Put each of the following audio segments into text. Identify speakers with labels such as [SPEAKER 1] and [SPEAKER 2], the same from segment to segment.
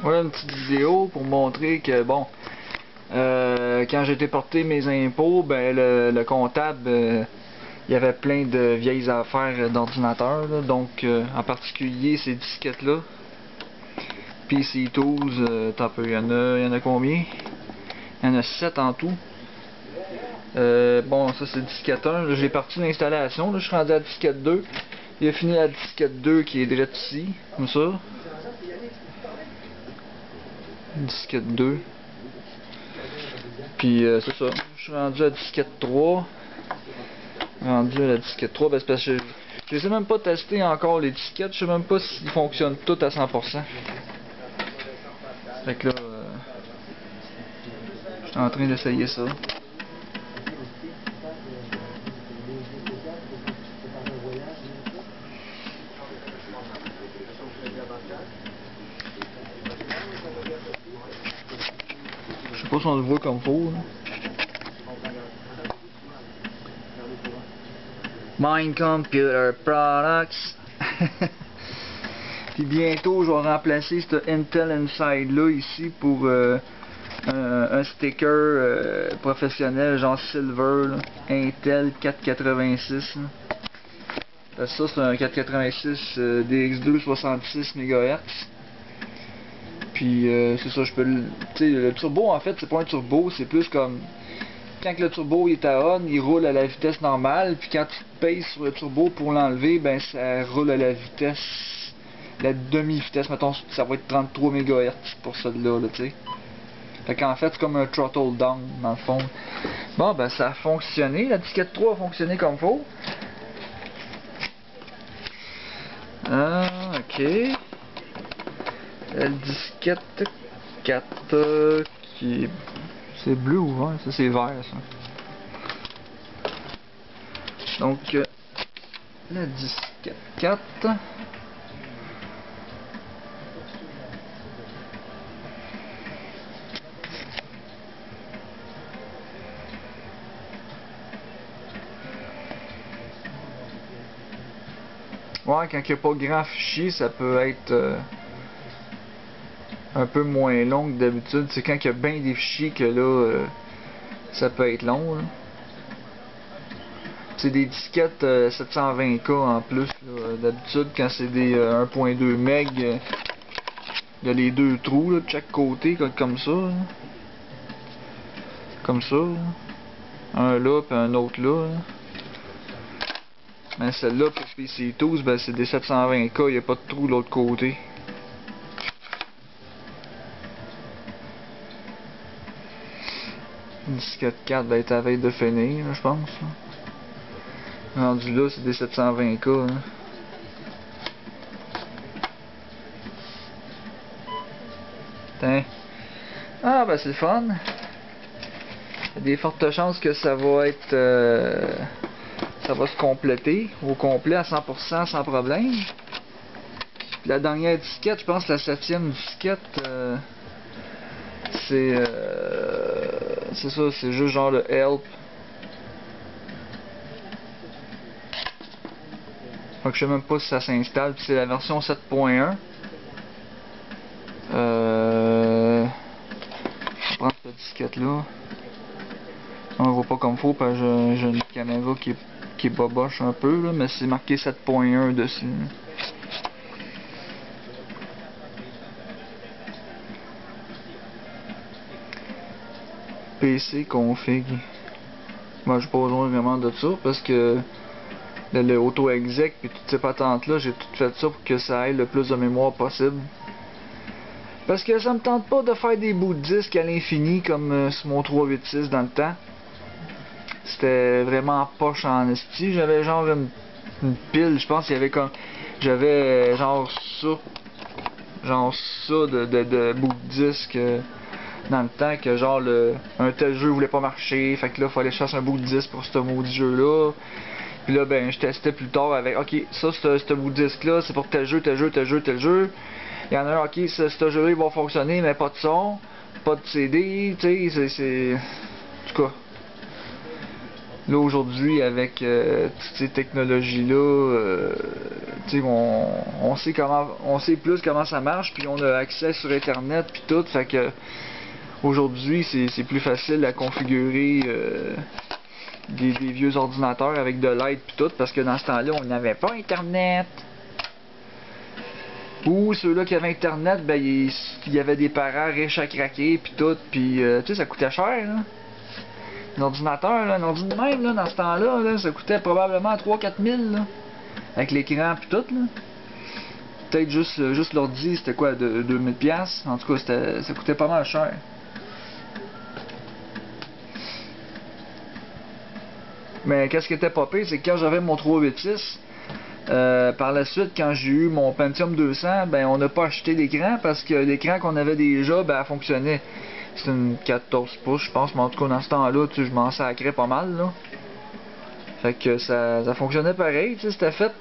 [SPEAKER 1] Voilà une petite vidéo pour montrer que bon, quand j'ai été porter mes impôts, ben le comptable, il y avait plein de vieilles affaires d'ordinateur, donc en particulier ces disquettes là. PC Tools, t'as peu, il y en a combien? Il y en a 7 en tout. Bon, ça c'est disquette 1, j'ai parti l'installation, je suis rendu à disquette 2. Il a fini la disquette 2 qui est direct ici, comme ça. Disquette 2. Puis c'est ça, je suis rendu à disquette 3. Rendu à la disquette 3, ben c'est parce que je sais même pas tester encore les disquettes, je sais même pas s'ils fonctionnent toutes à 100%. Fait que là, je suis en train d'essayer ça. Je sais pas si on le voit comme faut. Là. Mind Computer Products. Puis bientôt, je vais remplacer ce Intel Inside là ici pour un sticker professionnel genre Silver, là. Intel 486. Là. Ça, c'est un 486 DX2 66 MHz. Puis c'est ça, je peux le. Tu sais, le turbo en fait, c'est pas un turbo, c'est plus comme. Quand le turbo est à on, il roule à la vitesse normale, puis quand tu pèses sur le turbo pour l'enlever, ben ça roule à la vitesse, la demi-vitesse, mettons, ça va être 33 MHz pour celle-là, tu sais. Fait qu'en fait, c'est comme un throttle down, dans le fond. Bon, ben ça a fonctionné, la disquette 3 a fonctionné comme faut. Ok. La disquette 4 qui est... C'est bleu ou vert? Ça c'est vert ça. Donc la disquette 4. Ouais, quand il n'y a pas grand fichier, ça peut être un peu moins long que d'habitude. C'est quand il y a bien des fichiers que là, ça peut être long. C'est des disquettes 720K en plus. D'habitude, quand c'est des 1.2 MB, il y a les deux trous là, de chaque côté, comme ça. Là. Comme ça. Là. Un là, puis un autre là. Mais celle-là, pour PC Tools, ben, c'est des 720K, il n'y a pas de trou de l'autre côté. Une disquette 4 ben, est à veille de finir, je pense. Rendu là, c'est des 720K. Hein. Tiens. Ah, ben c'est le fun. Il y a des fortes chances que ça va être... ça va se compléter au complet à 100% sans problème. La dernière disquette, je pense la 7e disquette, c'est ça, c'est juste genre le help. Donc je sais même pas si ça s'installe, c'est la version 7.1. Je vais prendre cette disquette là. On voit pas comme faut parce que j'ai une caméra qui est boboche un peu là, mais c'est marqué 7.1 dessus. PC config. Moi j'ai pas besoin vraiment de ça parce que le auto-exec et toutes ces patentes là, j'ai tout fait ça pour que ça ait le plus de mémoire possible. Parce que ça me tente pas de faire des bouts de disque à l'infini comme sur mon 386 dans le temps. C'était vraiment poche en esti. J'avais genre une pile, je pense qu'il y avait comme. J'avais genre ça de bouts de disque dans le temps que genre un tel jeu voulait pas marcher. Fait que là, fallait chercher un bout de disque pour ce maudit jeu-là. Puis là, ben, je testais plus tard avec, ok, ça, ce bout de disque-là, c'est pour tel jeu, tel jeu, tel jeu, tel jeu. Il y en a un, ok, ce jeu-là, il va fonctionner, mais pas de son, pas de CD, tu sais, c'est... En tout cas. Là aujourd'hui avec toutes ces technologies là, on sait on sait plus comment ça marche, puis on a accès sur internet puis tout, fait que aujourd'hui c'est plus facile à configurer des vieux ordinateurs avec de l'aide puis tout, parce que dans ce temps-là on n'avait pas internet. Ou ceux-là qui avaient internet, ben il y avait des parents riches à craquer puis tout, puis tu sais ça coûtait cher là. Un ordinateur, là, un ordinateur même là, dans ce temps-là, là, ça coûtait probablement 3-4 000 là, avec l'écran pis tout là. Peut-être juste l'ordi, c'était quoi, de 2000$? En tout cas, ça coûtait pas mal cher. Mais qu'est-ce qui était pas pire, c'est que quand j'avais mon 386, par la suite, quand j'ai eu mon Pentium 200, ben on n'a pas acheté d'écran parce que l'écran qu'on avait déjà, ben elle fonctionnait. C'est une 14 pouces, je pense, mais en tout cas, dans ce temps-là, je m'en sacrais pas mal, là. Fait que ça fonctionnait pareil, tu sais, c'était fait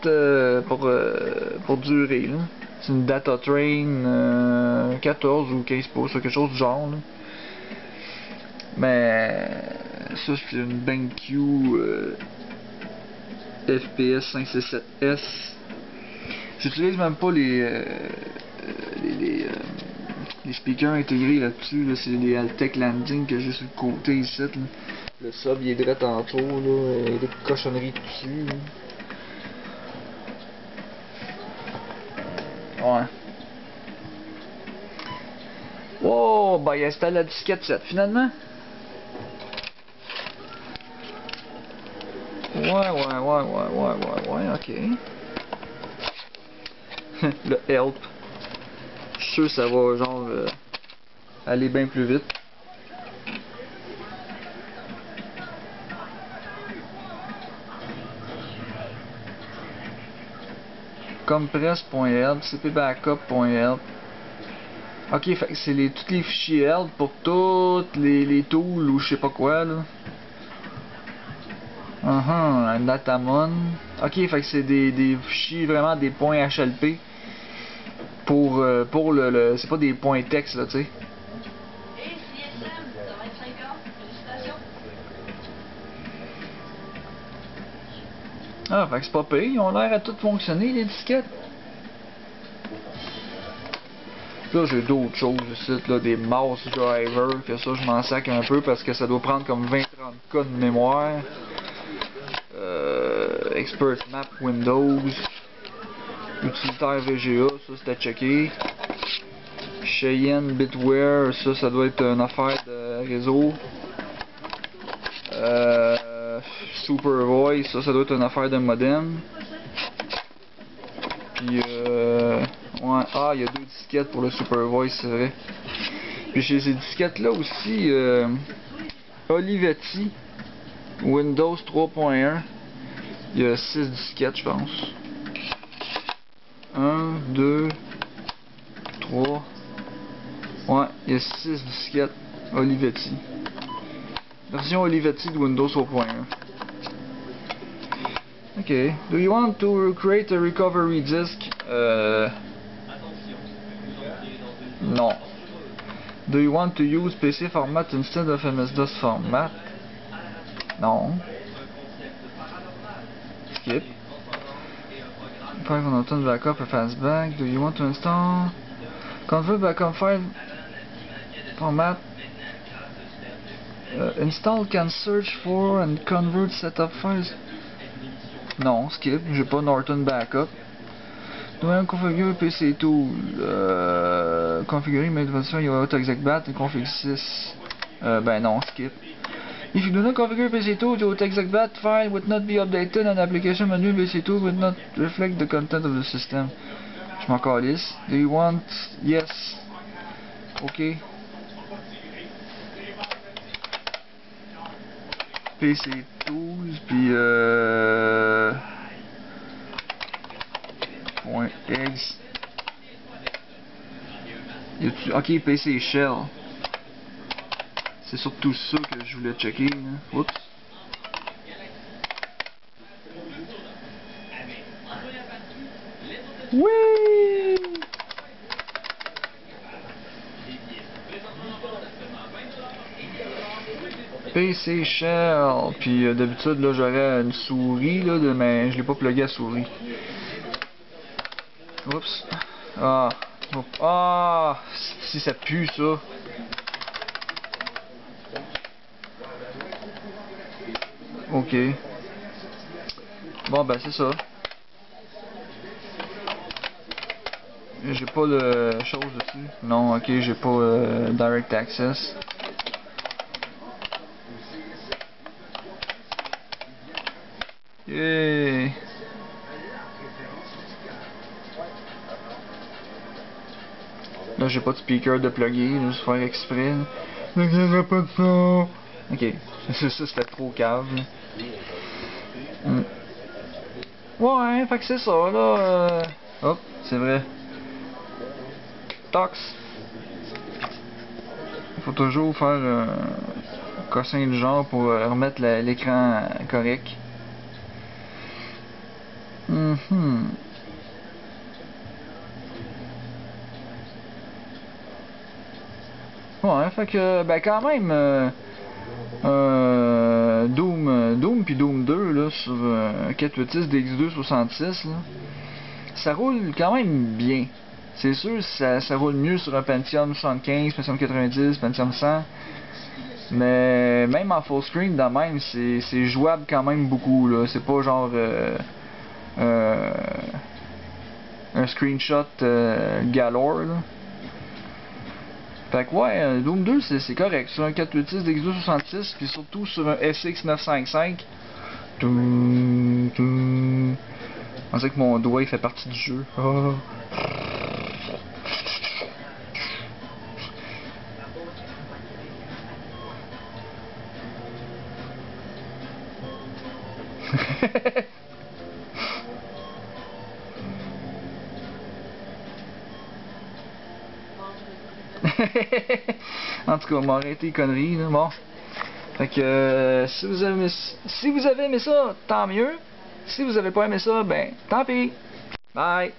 [SPEAKER 1] pour durer, là. C'est une Data Train 14 ou 15 pouces, quelque chose du genre, là. Mais ça, c'est une BenQ FPS 567S. J'utilise même pas les speakers intégrés là-dessus, là, c'est des Altec Landing que j'ai sur le côté ici. Là. Le sub il est direct en tour, là, il y a des cochonneries dessus. Là. Ouais. Oh, bah il installe la disquette 7 finalement. Ouais, ok. Le help. Je suis sûr que ça va genre aller bien plus vite. Compress.help, cpbackup.help. Ok, fait que c'est tous les fichiers help pour toutes les tools ou je sais pas quoi là. Un datamon. Ok, fait que c'est des fichiers vraiment des points HLP pour le c'est pas des points texte là, tu sais. Ah, fait que c'est pas pire, ils ont l'air à tout fonctionner les disquettes. Là j'ai d'autres choses ici, là, des mouse drivers, que ça je m'en sac un peu parce que ça doit prendre comme 20-30K de mémoire. Expert Map Windows. Utilitaire VGA, ça c'était checké. Cheyenne Bitware, ça doit être une affaire de réseau. Super Voice, ça doit être une affaire de modem. Puis ouais, ah il y a 2 disquettes pour le Super Voice, c'est vrai. Puis chez ces disquettes là aussi, Olivetti Windows 3.1, il y a 6 disquettes je pense. 1, 2, 3. Ouais, il y a 6 disquettes Olivetti. Version Olivetti de Windows 3.1. Ok. Do you want to create a recovery disk? Non. Do you want to use PC format instead of MS-DOS format? Non. Skip. File on autumn backup a fastback. Do you want to install? Convert backup file format. Install can search for and convert setup files. Non, skip. J'ai pas Norton backup. Do I configure PC tool? Configurer mes versions AutoExecBat et config 6. Ben non, skip. If you do not configure PC tool, the AutoExecBat file would not be updated and application menu PC tool would not reflect the content of the system. Je m'en calisse. Do you want? Yes. Ok. PC tools, puis .exe. Ok, PC shell. C'est surtout ça que je voulais checker. Hein. Oups. Oui! PC Shell. Puis d'habitude, là, j'aurais une souris, là, mais je l'ai pas plugué à souris. Oups. Ah. Ah. Si ça pue, ça. Ok. Bon, ben, c'est ça. J'ai pas de chose dessus. Non, ok, j'ai pas direct access. Yeah. Là, j'ai pas de speaker de plugger, juste faire exprès. Il n'y aura pas de son. Ok, ça c'était trop cave. Ouais, fait que c'est ça, là. Hop, c'est vrai. Tox. Faut toujours faire un cossin de genre pour remettre l'écran correct. Ouais, fait que, ben quand même, Doom puis Doom 2 là, sur 486 DX266, là, ça roule quand même bien. C'est sûr, ça roule mieux sur un Pentium 75, Pentium 90, Pentium 100. Mais même en full screen, de même, c'est jouable quand même beaucoup, là. C'est pas genre un screenshot galore, là. Fait que ouais, Doom 2 c'est correct. Sur un 486 DX266, puis surtout sur un SX 955. On dirait que mon doigt il fait partie du jeu. Oh. En tout cas, on m'a arrêté les conneries, là. Bon. Fait que si vous avez aimé ça, tant mieux. Si vous avez pas aimé ça, ben tant pis. Bye.